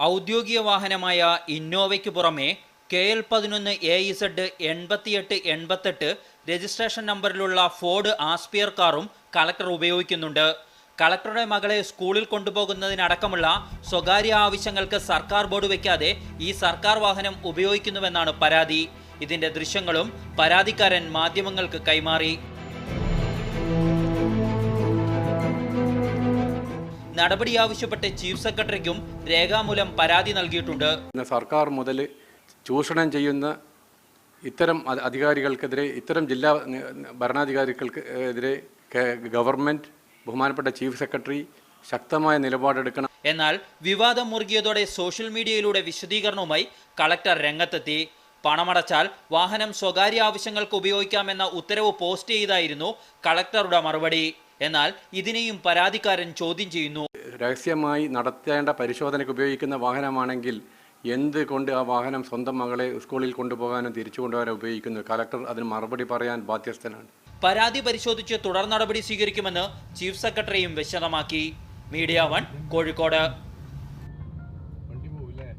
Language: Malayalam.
ഔദ്യോഗിക വാഹനമായ ഇന്നോവയ്ക്ക് പുറമെ KL11 AZ 8888 രജിസ്ട്രേഷൻ നമ്പറിലുള്ള ഫോർഡ് ആസ്പിയർ കാറും കളക്ടർ ഉപയോഗിക്കുന്നുണ്ട്. കളക്ടറുടെ മകളെ സ്കൂളിൽ കൊണ്ടുപോകുന്നതിനടക്കമുള്ള സ്വകാര്യ ആവശ്യങ്ങൾക്ക് സർക്കാർ ബോർഡ് വയ്ക്കാതെ ഈ സർക്കാർ വാഹനം ഉപയോഗിക്കുന്നുവെന്നാണ് പരാതി. ഇതിന്റെ ദൃശ്യങ്ങളും പരാതിക്കാരൻ മാധ്യമങ്ങൾക്ക് കൈമാറി. നടപടി ആവശ്യപ്പെട്ട് ചീഫ് സെക്രട്ടറിക്കും രേഖാമൂലം പരാതി നൽകിയിട്ടുണ്ട്. സർക്കാർ മുതൽ ചൂഷണം ചെയ്യുന്ന ഇത്തരം അധികാരികൾക്കെതിരെ, ഇത്തരം ജില്ലാ ഭരണാധികാരികൾക്കെതിരെ ഗവൺമെന്റ്, ബഹുമാനപ്പെട്ട ചീഫ് സെക്രട്ടറി ശക്തമായ നിലപാടെടുക്കണം. എന്നാൽ വിവാദം മുറുകിയതോടെ സോഷ്യൽ മീഡിയയിലൂടെ വിശദീകരണവുമായി കളക്ടർ രംഗത്തെത്തി. പണമടച്ചാൽ വാഹനം സ്വകാര്യ ആവശ്യങ്ങൾക്ക് ഉപയോഗിക്കാമെന്ന ഉത്തരവ് പോസ്റ്റ് ചെയ്തായിരുന്നു കളക്ടറുടെ മറുപടി. എന്നാൽ ഇതിനെയും പരാതിക്കാരൻ ചോദ്യം ചെയ്യുന്നു. രഹസ്യമായി നടത്തേണ്ട പരിശോധനയ്ക്ക് ഉപയോഗിക്കുന്ന വാഹനമാണെങ്കിൽ എന്തുകൊണ്ട് ആ വാഹനം സ്വന്തം മകളെ സ്കൂളിൽ കൊണ്ടുപോകാനും തിരിച്ചു കൊണ്ടുപോകാനും ഉപയോഗിക്കുന്നു? കളക്ടർ അതിന് മറുപടി പറയാൻ ബാധ്യസ്ഥനാണ്. പരാതി പരിശോധിച്ച് തുടർ നടപടി സ്വീകരിക്കുമെന്ന് ചീഫ് സെക്രട്ടറിയും വിശദമാക്കി. മീഡിയ 1 കോഴിക്കോട്.